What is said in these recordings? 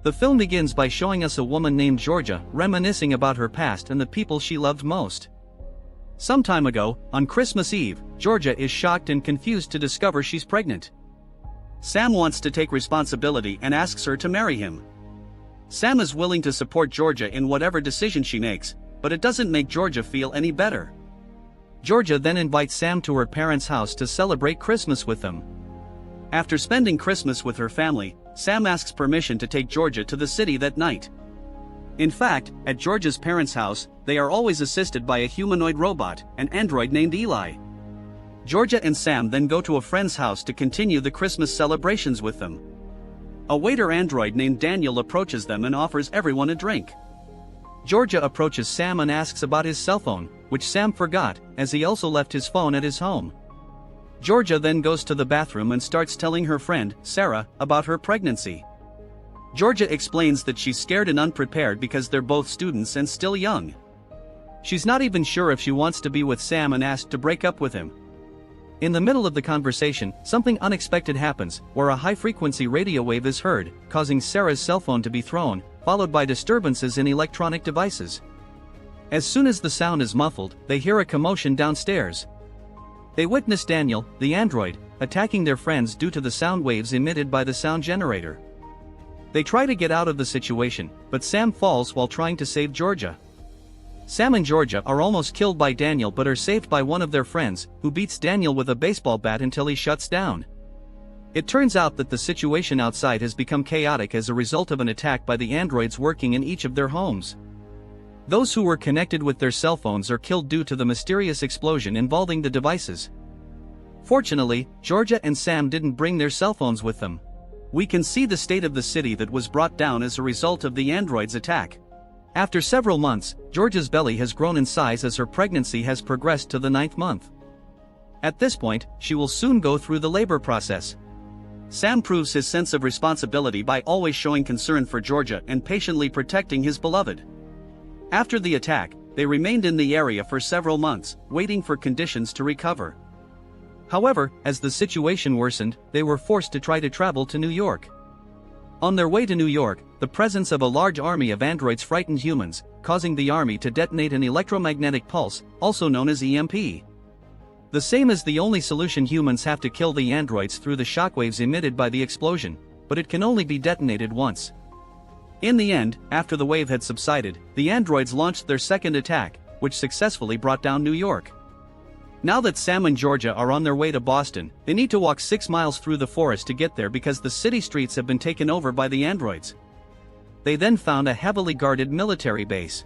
The film begins by showing us a woman named Georgia reminiscing about her past and the people she loved most. Some time ago, on Christmas Eve, Georgia is shocked and confused to discover she's pregnant. Sam wants to take responsibility and asks her to marry him. Sam is willing to support Georgia in whatever decision she makes, but it doesn't make Georgia feel any better. Georgia then invites Sam to her parents' house to celebrate Christmas with them. After spending Christmas with her family, Sam asks permission to take Georgia to the city that night. In fact, at Georgia's parents' house, they are always assisted by a humanoid robot, an android named Eli. Georgia and Sam then go to a friend's house to continue the Christmas celebrations with them. A waiter android named Daniel approaches them and offers everyone a drink. Georgia approaches Sam and asks about his cell phone, which Sam forgot, as he also left his phone at his home. Georgia then goes to the bathroom and starts telling her friend, Sarah, about her pregnancy. Georgia explains that she's scared and unprepared because they're both students and still young. She's not even sure if she wants to be with Sam and asked to break up with him. In the middle of the conversation, something unexpected happens, where a high-frequency radio wave is heard, causing Sarah's cell phone to be thrown, followed by disturbances in electronic devices. As soon as the sound is muffled, they hear a commotion downstairs. They witness Daniel, the android, attacking their friends due to the sound waves emitted by the sound generator. They try to get out of the situation, but Sam falls while trying to save Georgia. Sam and Georgia are almost killed by Daniel but are saved by one of their friends, who beats Daniel with a baseball bat until he shuts down. It turns out that the situation outside has become chaotic as a result of an attack by the androids working in each of their homes. Those who were connected with their cell phones are killed due to the mysterious explosion involving the devices. Fortunately, Georgia and Sam didn't bring their cell phones with them. We can see the state of the city that was brought down as a result of the androids' attack. After several months, Georgia's belly has grown in size as her pregnancy has progressed to the 9th month. At this point, she will soon go through the labor process. Sam proves his sense of responsibility by always showing concern for Georgia and patiently protecting his beloved. After the attack, they remained in the area for several months, waiting for conditions to recover. However, as the situation worsened, they were forced to try to travel to New York. On their way to New York, the presence of a large army of androids frightened humans, causing the army to detonate an electromagnetic pulse, also known as EMP. The same as the only solution: humans have to kill the androids through the shockwaves emitted by the explosion, but it can only be detonated once. In the end, after the wave had subsided, the androids launched their second attack, which successfully brought down New York. Now that Sam and Georgia are on their way to Boston, they need to walk 6 miles through the forest to get there because the city streets have been taken over by the androids. They then found a heavily guarded military base.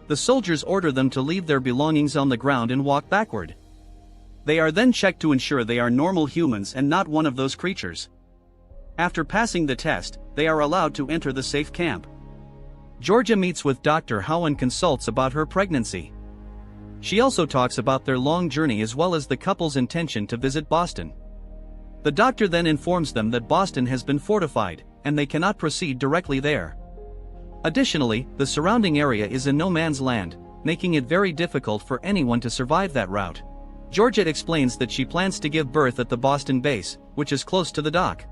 The soldiers order them to leave their belongings on the ground and walk backward. They are then checked to ensure they are normal humans and not one of those creatures. After passing the test, they are allowed to enter the safe camp. Georgia meets with Dr. Howe and consults about her pregnancy. She also talks about their long journey as well as the couple's intention to visit Boston. The doctor then informs them that Boston has been fortified, and they cannot proceed directly there. Additionally, the surrounding area is in no man's land, making it very difficult for anyone to survive that route. Georgia explains that she plans to give birth at the Boston base, which is close to the dock.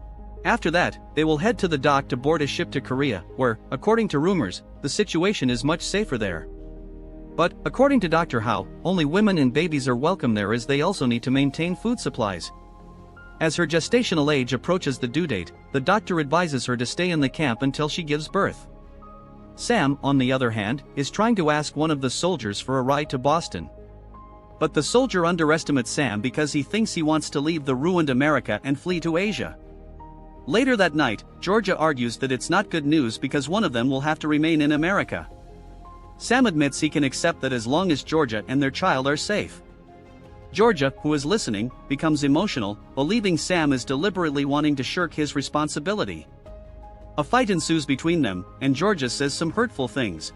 After that, they will head to the dock to board a ship to Korea, where, according to rumors, the situation is much safer there. But, according to Dr. Howe, only women and babies are welcome there as they also need to maintain food supplies. As her gestational age approaches the due date, the doctor advises her to stay in the camp until she gives birth. Sam, on the other hand, is trying to ask one of the soldiers for a ride to Boston. But the soldier underestimates Sam because he thinks he wants to leave the ruined America and flee to Asia. Later that night, Georgia argues that it's not good news because one of them will have to remain in America. Sam admits he can accept that as long as Georgia and their child are safe. Georgia, who is listening, becomes emotional, believing Sam is deliberately wanting to shirk his responsibility. A fight ensues between them, and Georgia says some hurtful things.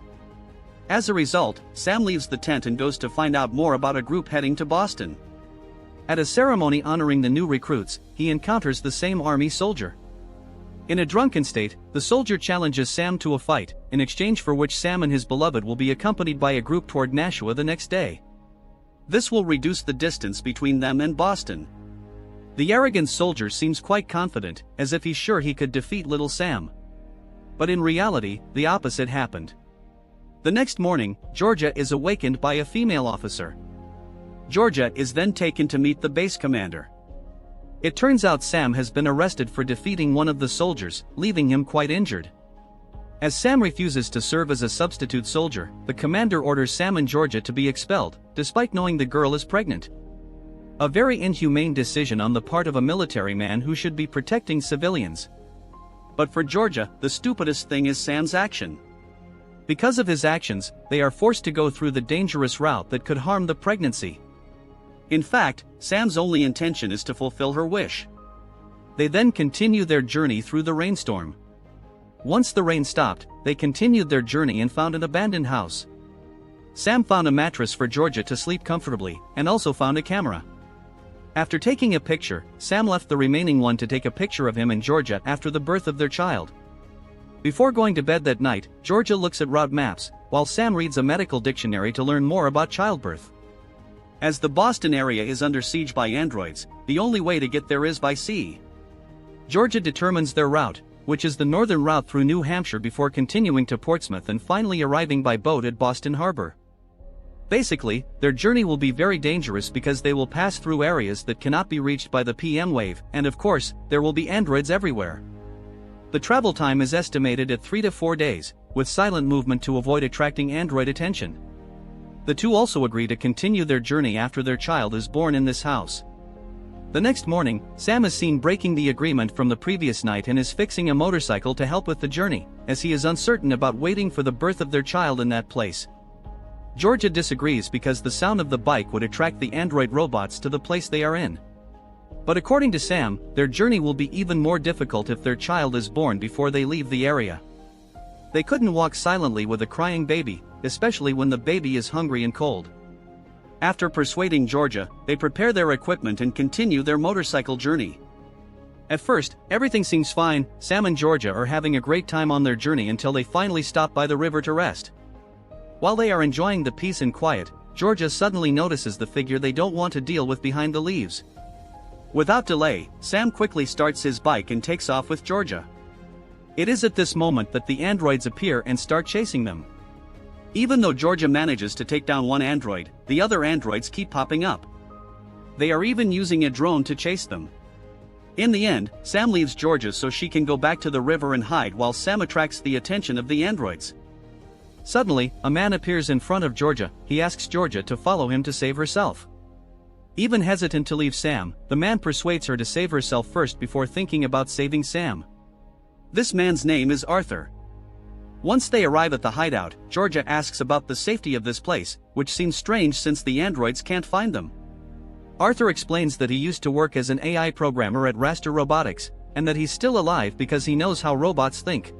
As a result, Sam leaves the tent and goes to find out more about a group heading to Boston. At a ceremony honoring the new recruits, he encounters the same army soldier. In a drunken state, the soldier challenges Sam to a fight, in exchange for which Sam and his beloved will be accompanied by a group toward Nashua the next day. This will reduce the distance between them and Boston. The arrogant soldier seems quite confident, as if he's sure he could defeat little Sam. But in reality, the opposite happened. The next morning, Georgia is awakened by a female officer. Georgia is then taken to meet the base commander. It turns out Sam has been arrested for defeating one of the soldiers, leaving him quite injured. As Sam refuses to serve as a substitute soldier, the commander orders Sam and Georgia to be expelled, despite knowing the girl is pregnant. A very inhumane decision on the part of a military man who should be protecting civilians. But for Georgia, the stupidest thing is Sam's action. Because of his actions, they are forced to go through the dangerous route that could harm the pregnancy. In fact, Sam's only intention is to fulfill her wish. They then continue their journey through the rainstorm. Once the rain stopped, they continued their journey and found an abandoned house. Sam found a mattress for Georgia to sleep comfortably, and also found a camera. After taking a picture, Sam left the remaining one to take a picture of him and Georgia after the birth of their child. Before going to bed that night, Georgia looks at route maps, while Sam reads a medical dictionary to learn more about childbirth. As the Boston area is under siege by androids, the only way to get there is by sea. Georgia determines their route, which is the northern route through New Hampshire before continuing to Portsmouth and finally arriving by boat at Boston Harbor. Basically, their journey will be very dangerous because they will pass through areas that cannot be reached by the PM wave, and of course, there will be androids everywhere. The travel time is estimated at 3 to 4 days, with silent movement to avoid attracting android attention. The two also agree to continue their journey after their child is born in this house. The next morning, Sam is seen breaking the agreement from the previous night and is fixing a motorcycle to help with the journey, as he is uncertain about waiting for the birth of their child in that place. Georgia disagrees because the sound of the bike would attract the android robots to the place they are in. But according to Sam, their journey will be even more difficult if their child is born before they leave the area. They couldn't walk silently with a crying baby, especially when the baby is hungry and cold. After persuading Georgia, they prepare their equipment and continue their motorcycle journey. At first, everything seems fine. Sam and Georgia are having a great time on their journey until they finally stop by the river to rest. While they are enjoying the peace and quiet, Georgia suddenly notices the figure they don't want to deal with behind the leaves. Without delay, Sam quickly starts his bike and takes off with Georgia. It is at this moment that the androids appear and start chasing them. Even though Georgia manages to take down one android, the other androids keep popping up. They are even using a drone to chase them. In the end, Sam leaves Georgia so she can go back to the river and hide while Sam attracts the attention of the androids. Suddenly, a man appears in front of Georgia. He asks Georgia to follow him to save herself. Even hesitant to leave Sam, the man persuades her to save herself first before thinking about saving Sam. This man's name is Arthur. Once they arrive at the hideout, Georgia asks about the safety of this place, which seems strange since the androids can't find them. Arthur explains that he used to work as an AI programmer at Raster Robotics, and that he's still alive because he knows how robots think.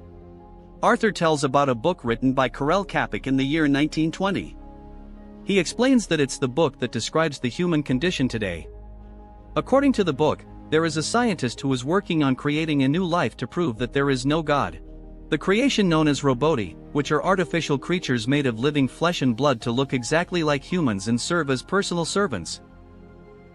Arthur tells about a book written by Karel Capek in the year 1920. He explains that it's the book that describes the human condition today. According to the book, there is a scientist who is working on creating a new life to prove that there is no God. The creation known as roboti, which are artificial creatures made of living flesh and blood to look exactly like humans and serve as personal servants.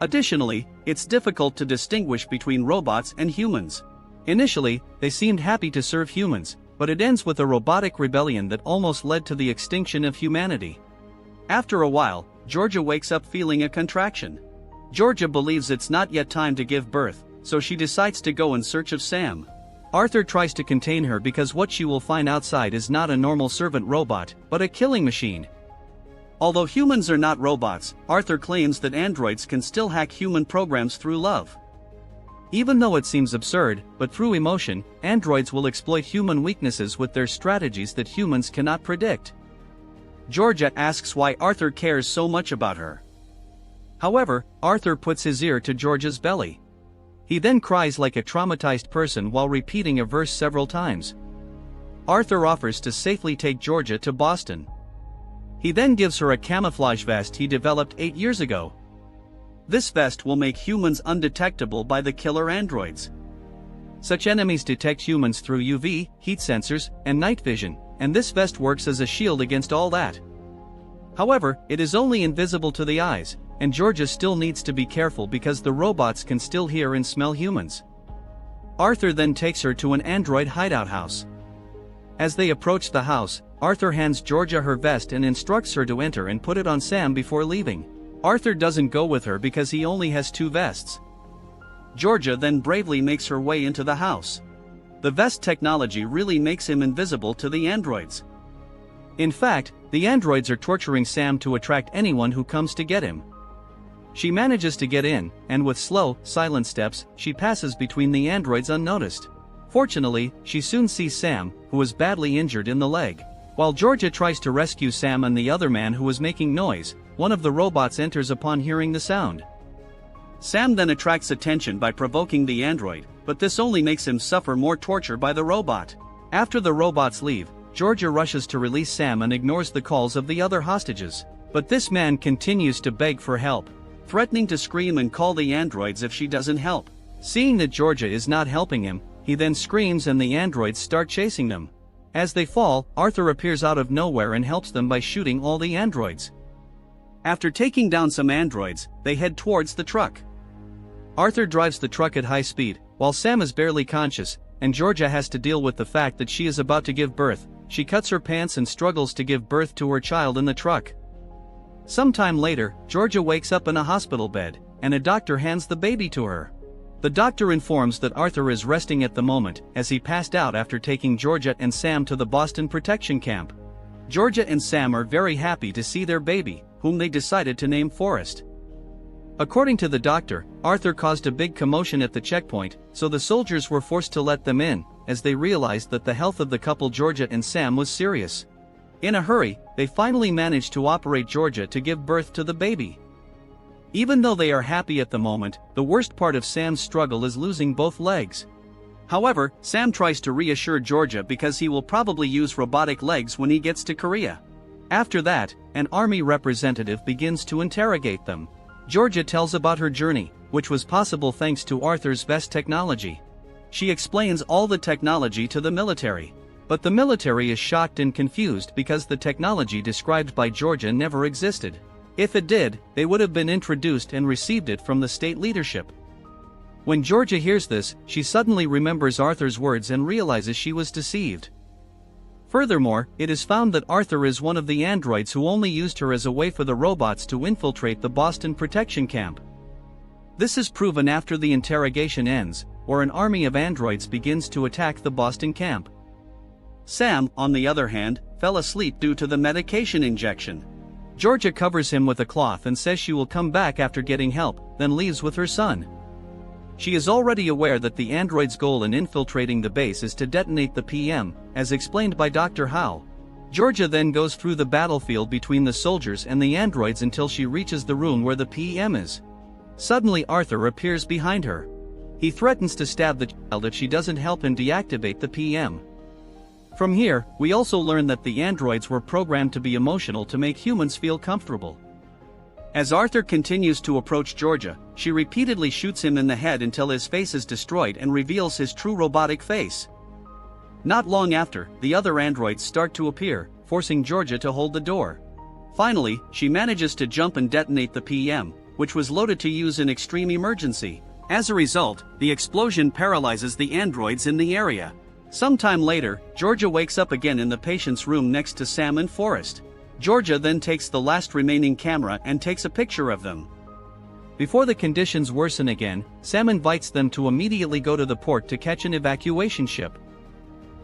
Additionally, it's difficult to distinguish between robots and humans. Initially, they seemed happy to serve humans, but it ends with a robotic rebellion that almost led to the extinction of humanity. After a while, Georgia wakes up feeling a contraction. Georgia believes it's not yet time to give birth, so she decides to go in search of Sam. Arthur tries to contain her because what she will find outside is not a normal servant robot, but a killing machine. Although humans are not robots, Arthur claims that androids can still hack human programs through love. Even though it seems absurd, but through emotion, androids will exploit human weaknesses with their strategies that humans cannot predict. Georgia asks why Arthur cares so much about her. However, Arthur puts his ear to Georgia's belly. He then cries like a traumatized person while repeating a verse several times. Arthur offers to safely take Georgia to Boston. He then gives her a camouflage vest he developed 8 years ago. This vest will make humans undetectable by the killer androids. Such enemies detect humans through UV, heat sensors, and night vision, and this vest works as a shield against all that. However, it is only invisible to the eyes, and Georgia still needs to be careful because the robots can still hear and smell humans. Arthur then takes her to an android hideout house. As they approach the house, Arthur hands Georgia her vest and instructs her to enter and put it on Sam before leaving. Arthur doesn't go with her because he only has 2 vests. Georgia then bravely makes her way into the house. The vest technology really makes him invisible to the androids. In fact, the androids are torturing Sam to attract anyone who comes to get him. She manages to get in, and with slow, silent steps, she passes between the androids unnoticed. Fortunately, she soon sees Sam, who is badly injured in the leg. While Georgia tries to rescue Sam and the other man who was making noise, one of the robots enters upon hearing the sound. Sam then attracts attention by provoking the android, but this only makes him suffer more torture by the robot. After the robots leave, Georgia rushes to release Sam and ignores the calls of the other hostages. But this man continues to beg for help, threatening to scream and call the androids if she doesn't help. Seeing that Georgia is not helping him, he then screams and the androids start chasing them. As they fall, Arthur appears out of nowhere and helps them by shooting all the androids. After taking down some androids, they head towards the truck. Arthur drives the truck at high speed, while Sam is barely conscious, and Georgia has to deal with the fact that she is about to give birth. She cuts her pants and struggles to give birth to her child in the truck. Sometime later, Georgia wakes up in a hospital bed, and a doctor hands the baby to her. The doctor informs that Arthur is resting at the moment, as he passed out after taking Georgia and Sam to the Boston protection camp. Georgia and Sam are very happy to see their baby, whom they decided to name Forrest. According to the doctor, Arthur caused a big commotion at the checkpoint, so the soldiers were forced to let them in, as they realized that the health of the couple Georgia and Sam was serious. In a hurry, they finally managed to operate Georgia to give birth to the baby. Even though they are happy at the moment, the worst part of Sam's struggle is losing both legs. However, Sam tries to reassure Georgia because he will probably use robotic legs when he gets to Korea. After that, an army representative begins to interrogate them. Georgia tells about her journey, which was possible thanks to Arthur's vest technology. She explains all the technology to the military. But the military is shocked and confused because the technology described by Georgia never existed. If it did, they would have been introduced and received it from the state leadership. When Georgia hears this, she suddenly remembers Arthur's words and realizes she was deceived. Furthermore, it is found that Arthur is one of the androids who only used her as a way for the robots to infiltrate the Boston protection camp. This is proven after the interrogation ends, where an army of androids begins to attack the Boston camp. Sam, on the other hand, fell asleep due to the medication injection. Georgia covers him with a cloth and says she will come back after getting help, then leaves with her son. She is already aware that the android's goal in infiltrating the base is to detonate the PM, as explained by Dr. Howe. Georgia then goes through the battlefield between the soldiers and the androids until she reaches the room where the PM is. Suddenly Arthur appears behind her. He threatens to stab the child if she doesn't help him deactivate the PM. From here, we also learn that the androids were programmed to be emotional to make humans feel comfortable. As Arthur continues to approach Georgia, she repeatedly shoots him in the head until his face is destroyed and reveals his true robotic face. Not long after, the other androids start to appear, forcing Georgia to hold the door. Finally, she manages to jump and detonate the PM, which was loaded to use in extreme emergency. As a result, the explosion paralyzes the androids in the area. Sometime later, Georgia wakes up again in the patient's room next to Sam and Forrest. Georgia then takes the last remaining camera and takes a picture of them. Before the conditions worsen again, Sam invites them to immediately go to the port to catch an evacuation ship.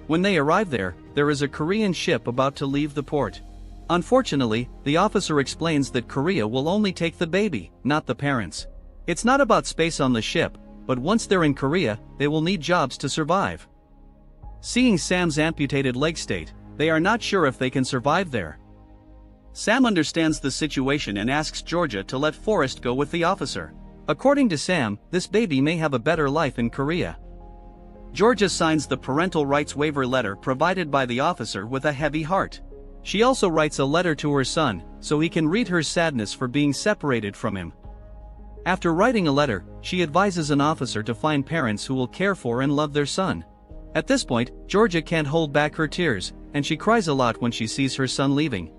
When they arrive there is a Korean ship about to leave the port. Unfortunately, the officer explains that Korea will only take the baby, not the parents. It's not about space on the ship, but once they're in Korea, they will need jobs to survive. Seeing Sam's amputated leg state, they are not sure if they can survive there. Sam understands the situation and asks Georgia to let Forrest go with the officer. According to Sam, this baby may have a better life in Korea. Georgia signs the parental rights waiver letter provided by the officer with a heavy heart. She also writes a letter to her son, so he can read her sadness for being separated from him. After writing a letter, she advises an officer to find parents who will care for and love their son. At this point, Georgia can't hold back her tears, and she cries a lot when she sees her son leaving.